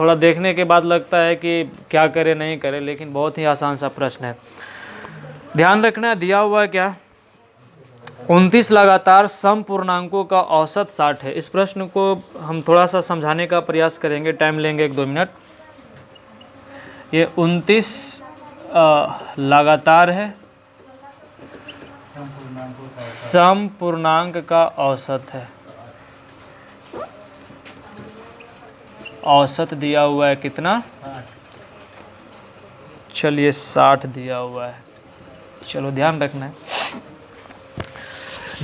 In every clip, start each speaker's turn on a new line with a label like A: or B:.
A: थोड़ा देखने के बाद लगता है कि क्या करें नहीं करें, लेकिन बहुत ही आसान सा प्रश्न है। ध्यान रखना, दिया हुआ है क्या, 29 लगातार सम पूर्णांकों का औसत 60 है। इस प्रश्न को हम थोड़ा सा समझाने का प्रयास करेंगे, टाइम लेंगे 1-2 मिनट। ये 29 लगातार है, सम पूर्णांक का औसत है। औसत दिया हुआ है कितना, चलिए 60 दिया हुआ है। चलो ध्यान रखना है,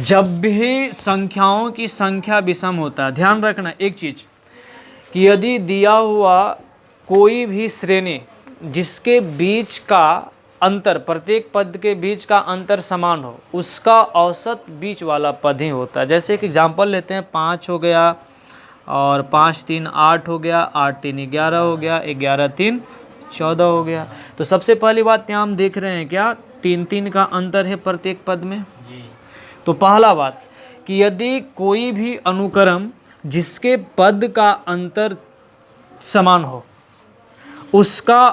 A: जब भी संख्याओं की संख्या विषम होता है, ध्यान रखना एक चीज कि यदि दिया हुआ कोई भी श्रेणी जिसके बीच का अंतर, प्रत्येक पद के बीच का अंतर समान हो, उसका औसत बीच वाला पद ही होता है। जैसे एक एग्जांपल लेते हैं, 5 हो गया और 5 3 8 हो गया, 8 3 11 हो गया, 11 3 14 हो गया। तो सबसे पहली बात यहाँ हम देख रहे हैं क्या, 3-3 का अंतर है प्रत्येक पद में। तो पहला बात कि यदि कोई भी अनुक्रम जिसके पद का अंतर समान हो, उसका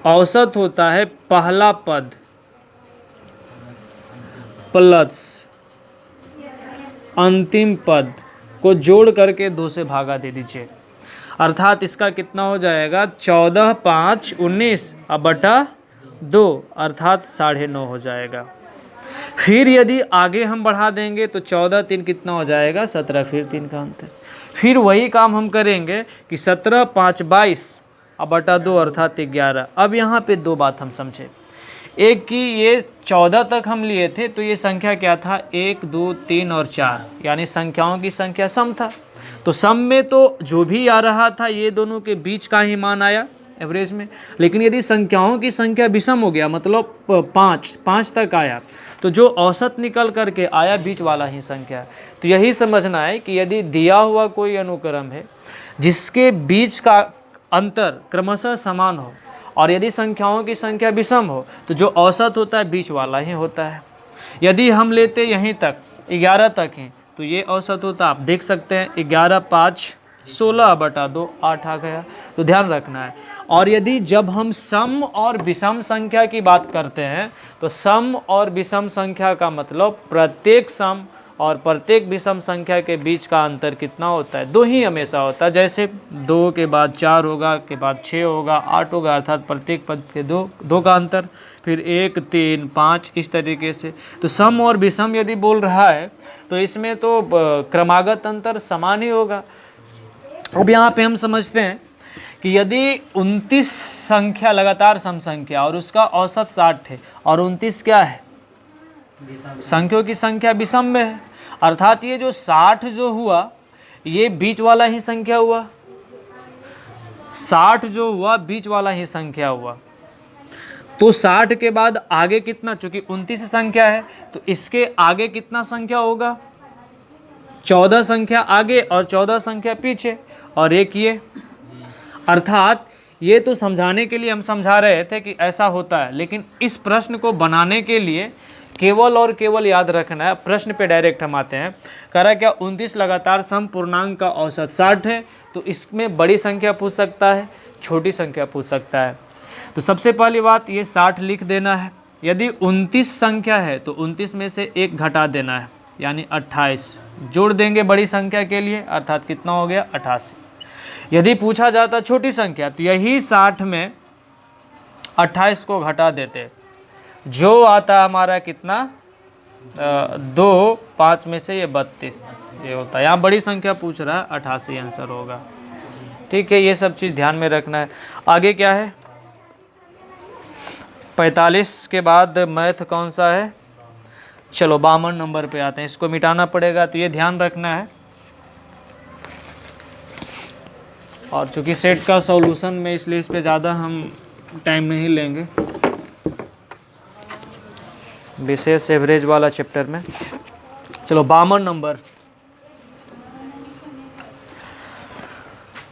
A: औसत होता है पहला पद प्लस अंतिम पद को जोड़ करके 2 से भागा दे दीजिए। अर्थात इसका कितना हो जाएगा, 14 5 19 अब बटा 2, अर्थात 9.5 हो जाएगा। फिर यदि आगे हम बढ़ा देंगे तो 14 3 कितना हो जाएगा, 17, फिर 3 का अंतर। फिर वही काम हम करेंगे कि 17 5 22 अब बटा 2, अर्थात 11। अब यहाँ पे 2 बात हम समझे, एक कि ये 14 तक हम लिए थे तो ये संख्या क्या था, 1 2 3 और 4, यानी संख्याओं की संख्या सम था। तो सम में तो जो भी आ रहा था ये दोनों के बीच का ही मान आया एवरेज में। लेकिन यदि संख्याओं की संख्या विषम हो गया, मतलब 5 तक आया, तो जो औसत निकल करके आया बीच वाला ही संख्या है। तो यही समझना है कि यदि दिया हुआ कोई अनुक्रम है जिसके बीच का अंतर क्रमशः समान हो और यदि संख्याओं की संख्या विषम हो, तो जो औसत होता है बीच वाला ही होता है। यदि हम लेते यहीं तक 11 तक ही, तो ये औसत होता, आप देख सकते हैं 11 5 16 बटा 2, 8 आ गया। तो ध्यान रखना है। और यदि जब हम सम और विषम संख्या की बात करते हैं, तो सम और विषम संख्या का मतलब प्रत्येक सम और प्रत्येक विषम संख्या के बीच का अंतर कितना होता है, 2 ही हमेशा होता है। जैसे 2 के बाद 4 होगा, के बाद 6 होगा, 8 होगा, अर्थात प्रत्येक पद के 2 का अंतर, फिर 1 3 5 इस तरीके से। तो सम और विषम यदि बोल रहा है तो इसमें तो क्रमागत अंतर समान ही होगा। अब यहाँ पे हम समझते हैं कि यदि 29 संख्या लगातार सम संख्या और उसका औसत 60 है और 29 क्या है, संख्याओं की संख्या विषम में है, अर्थात ये जो 60 जो हुआ ये बीच वाला ही संख्या हुआ, 60 जो हुआ बीच वाला ही संख्या हुआ। तो 60 के बाद आगे कितना, चूंकि 29 संख्या है तो इसके आगे कितना संख्या होगा, 14 संख्या आगे और 14 संख्या पीछे और एक ये। अर्थात ये तो समझाने के लिए हम समझा रहे थे कि ऐसा होता है, लेकिन इस प्रश्न को बनाने के लिए केवल और केवल याद रखना है, प्रश्न पे डायरेक्ट हम आते हैं। कह रहा है क्या, 29 लगातार सम पूर्णांक का औसत 60 है, तो इसमें बड़ी संख्या पूछ सकता है, छोटी संख्या पूछ सकता है। तो सबसे पहली बात ये 60 लिख देना है। यदि 29 संख्या है तो 29 में से 1 घटा देना है, यानी 28 जोड़ देंगे बड़ी संख्या के लिए, अर्थात कितना हो गया, 88। यदि पूछा जाता छोटी संख्या तो यही 60 में 28 को घटा देते, जो आता हमारा कितना, 2 5 में से ये 32 ये होता है। यहाँ बड़ी संख्या पूछ रहा है, 88 आंसर होगा। ठीक है, ये सब चीज़ ध्यान में रखना है। आगे क्या है, 45 के बाद मैथ कौन सा है, चलो 52 नंबर पे आते हैं, इसको मिटाना पड़ेगा, तो ये ध्यान रखना है। और चूंकि सेट का सॉल्यूशन में, इसलिए इस पे ज़्यादा हम टाइम नहीं लेंगे, विशेष एवरेज वाला चैप्टर में। चलो 52 नंबर,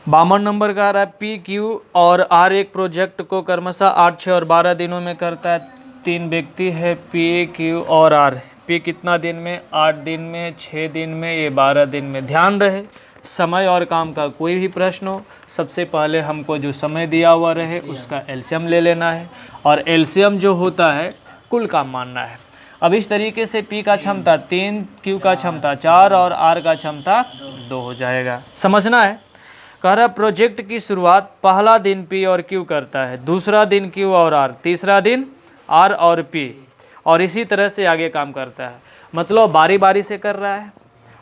A: 52 नंबर का आ रहा है, पी क्यू और आर एक प्रोजेक्ट को क्रमशः 8 6 और 12 दिनों में करता है। 3 व्यक्ति है, पी क्यू और आर। पी कितना दिन में, 8 दिन में, 6 दिन में, ये 12 दिन में। ध्यान रहे समय और काम का कोई भी प्रश्न हो, सबसे पहले हमको जो समय दिया हुआ रहे उसका एलसीएम ले लेना है, और एलसीएम जो होता है कुल काम मानना है। अब इस तरीके से P का क्षमता 3, Q का क्षमता 4 और R का क्षमता 2 हो जाएगा। समझना है। कह रहा प्रोजेक्ट की शुरुआत पहला दिन P और Q करता है, दूसरा दिन Q और R, तीसरा दिन R और P, और इसी तरह से आगे काम करता है। मतलब बारी बारी से कर रहा है।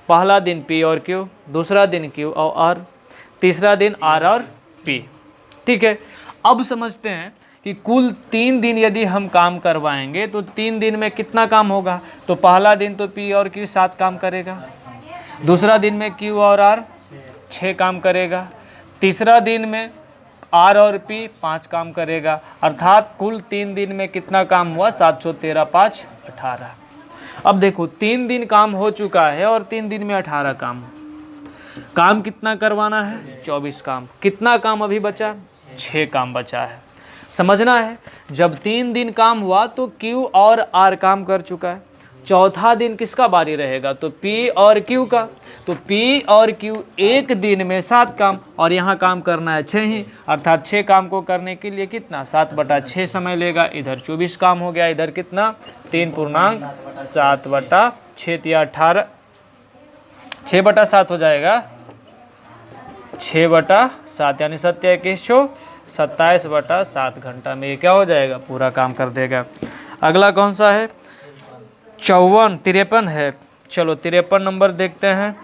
A: पहला दिन P और Q, दूसरा दिन Q और R, तीसरा दिन R और P। ठीक है। अब समझते हैं कि कुल 3 दिन यदि हम काम करवाएंगे तो 3 दिन में कितना काम होगा। तो पहला दिन तो P और Q 7 काम करेगा, दूसरा दिन में Q और R 6 काम करेगा, तीसरा दिन में R और P 5 काम करेगा। अर्थात कुल 3 दिन में कितना काम हुआ, 713 5 18। अब देखो 3 दिन काम हो चुका है और 3 दिन में 18 काम कितना करवाना है, 24 काम। कितना काम अभी बचा, 6 काम बचा है। समझना है, जब 3 दिन काम हुआ तो Q और R काम कर चुका है, चौथा दिन किसका बारी रहेगा, तो P और Q का। तो P और Q एक दिन में 7 काम, और यहाँ काम करना है 6 ही, अर्थात 6 काम को करने के लिए कितना 7/6 समय लेगा। इधर 24 काम हो गया, इधर कितना 3.7/6 या 18, 6/7 हो जाएगा, 6/7 यानी 7 27/7 घंटा में ये क्या हो जाएगा, पूरा काम कर देगा। अगला कौन सा है, 53 है। चलो 53 नंबर देखते हैं।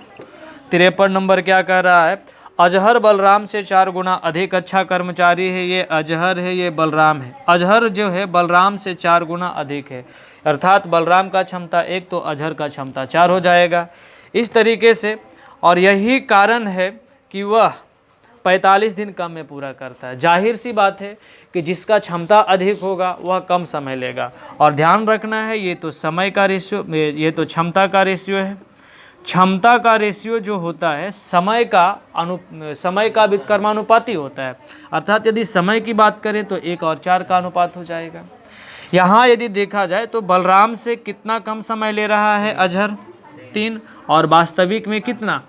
A: 53 नंबर क्या कह रहा है, अजहर बलराम से 4 गुना अधिक अच्छा कर्मचारी है। ये अजहर है, ये बलराम है। अजहर जो है बलराम से 4 गुना अधिक है, अर्थात बलराम का क्षमता 1 तो अजहर का क्षमता 4 हो जाएगा। इस तरीके से, और यही कारण है कि वह 45 दिन कम में पूरा करता है। जाहिर सी बात है कि जिसका क्षमता अधिक होगा वह कम समय लेगा। और ध्यान रखना है, ये तो समय का रेशियो, ये तो क्षमता का रेशियो है। क्षमता का रेशियो जो होता है समय का व्युत्क्रमानुपाती होता है। अर्थात यदि समय की बात करें तो 1 और 4 का अनुपात हो जाएगा। यहाँ यदि देखा जाए तो बलराम से कितना कम समय ले रहा है अजहर, 3, और वास्तविक में कितना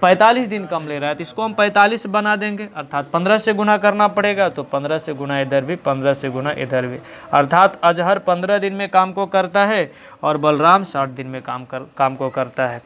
A: 45 दिन कम ले रहा है। तो इसको हम 45 बना देंगे, अर्थात 15 से गुना करना पड़ेगा। तो 15 से गुना इधर भी, 15 से गुना इधर भी, अर्थात अजहर 15 दिन में काम को करता है और बलराम 60 दिन में काम को करता है।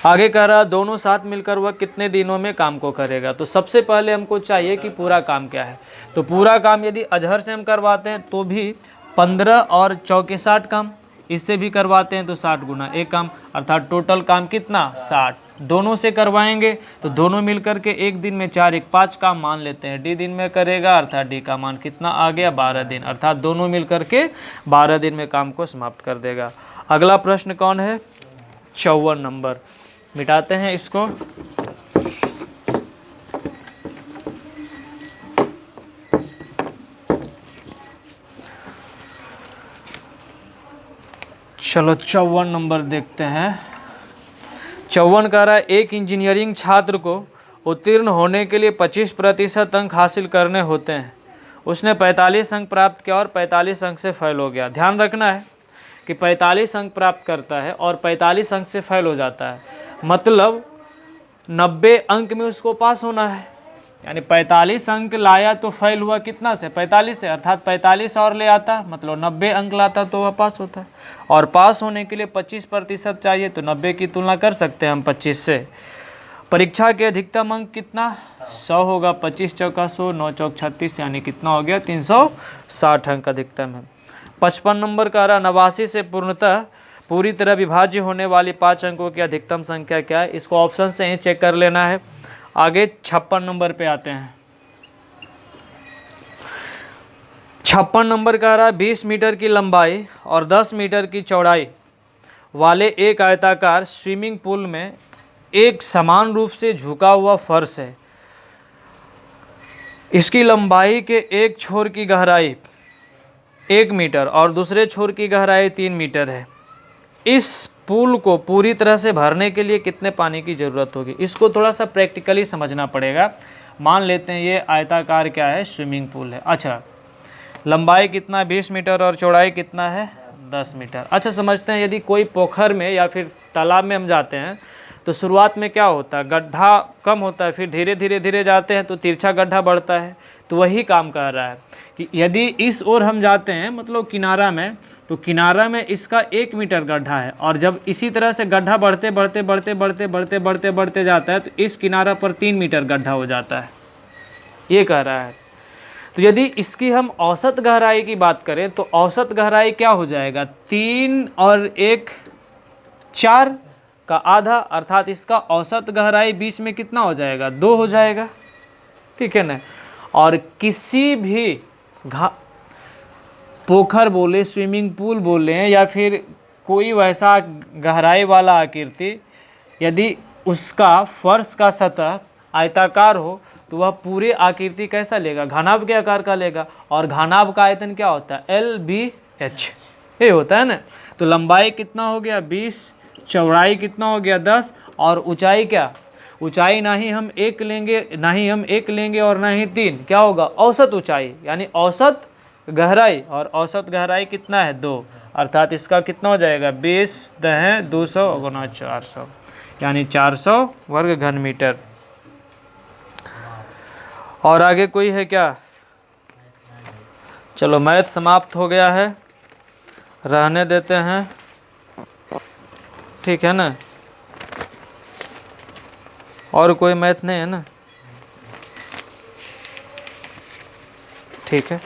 A: आगे कह रहा दोनों साथ मिलकर वह कितने दिनों में काम को करेगा। तो सबसे पहले हमको चाहिए कि पूरा काम क्या है। तो पूरा काम यदि अजहर से हम करवाते हैं तो भी 15 और 4 60 काम, इससे भी करवाते हैं तो 60 गुना 1 काम, अर्थात टोटल काम कितना 60। दोनों से करवाएंगे तो दोनों मिलकर के एक दिन में 4 1 5 काम मान लेते हैं। डी दिन में करेगा, अर्थात डी का मान कितना आ गया 12 दिन, अर्थात दोनों मिलकर के 12 दिन में काम को समाप्त कर देगा। अगला प्रश्न कौन है, 54 नंबर। मिटाते हैं इसको। चलो 54 नंबर देखते हैं। 54 कह रहा है एक इंजीनियरिंग छात्र को उत्तीर्ण होने के लिए 25% अंक हासिल करने होते हैं। उसने 45 अंक प्राप्त किया और 45 अंक से फेल हो गया। ध्यान रखना है कि 45 अंक प्राप्त करता है और 45 अंक से फेल हो जाता है, मतलब 90 अंक में उसको पास होना है। यानी 45 अंक लाया तो फेल हुआ कितना से, 45 से, अर्थात 45 और ले आता, मतलब 90 अंक लाता तो वह पास होता है। और पास होने के लिए 25% चाहिए, तो 90 की तुलना कर सकते हैं हम 25 से। परीक्षा के अधिकतम अंक कितना 100 होगा, 25 चौका 100, 9 चौक 36, यानी कितना हो गया 360 अंक अधिकतम है। 55 नंबर का रहा 89 से पूरी तरह विभाज्य होने वाली 5 अंकों की अधिकतम संख्या क्या है। इसको ऑप्शन से ही चेक कर लेना है। आगे 56 नंबर पे आते हैं। 56 नंबर का रहा 20 मीटर की लंबाई और 10 मीटर की चौड़ाई वाले एक आयताकार स्विमिंग पूल में एक समान रूप से झुका हुआ फर्श है। इसकी लंबाई के एक छोर की गहराई 1 मीटर और दूसरे छोर की गहराई 3 मीटर है। इस पूल को पूरी तरह से भरने के लिए कितने पानी की ज़रूरत होगी। इसको थोड़ा सा प्रैक्टिकली समझना पड़ेगा। मान लेते हैं ये आयताकार क्या है, स्विमिंग पूल है। अच्छा, लंबाई कितना 20 मीटर और चौड़ाई कितना है 10 मीटर। अच्छा, समझते हैं यदि कोई पोखर में या फिर तालाब में हम जाते हैं तो शुरुआत में क्या होता है, गड्ढा कम होता है, फिर धीरे धीरे धीरे जाते हैं तो तिरछा गड्ढा बढ़ता है। तो वही काम कर रहा है कि यदि इस ओर हम जाते हैं मतलब किनारा में, तो किनारा में इसका 1 मीटर गड्ढा है, और जब इसी तरह से गड्ढा बढ़ते बढ़ते बढ़ते बढ़ते बढ़ते बढ़ते बढ़ते जाता है तो इस किनारा पर 3 मीटर गड्ढा हो जाता है, ये कह रहा है। तो यदि इसकी हम औसत गहराई की बात करें तो औसत गहराई क्या हो जाएगा, 3 और 1 4 का आधा, अर्थात इसका औसत गहराई बीच में कितना हो जाएगा, 2 हो जाएगा, ठीक है ना। और किसी भी पोखर बोले, स्विमिंग पूल बोले, या फिर कोई वैसा गहराई वाला आकृति, यदि उसका फर्श का सतह आयताकार हो तो वह पूरे आकृति कैसा लेगा, घनाभ के आकार का लेगा। और घनाभ का आयतन क्या होता है, LBH, ये होता है ना। तो लंबाई कितना हो गया 20, चौड़ाई कितना हो गया 10, और ऊंचाई क्या, ऊंचाई ना ही हम 1 लेंगे और ना ही 3, क्या होगा औसत ऊंचाई, यानी औसत गहराई, और औसत गहराई कितना है 2, अर्थात इसका कितना हो जाएगा 20 दहें 200 गुना 400, यानी 400 वर्ग घन मीटर। और आगे कोई है क्या? चलो मैथ समाप्त हो गया है, रहने देते हैं, ठीक है ना। और कोई मैथ नहीं है ना, ठीक है।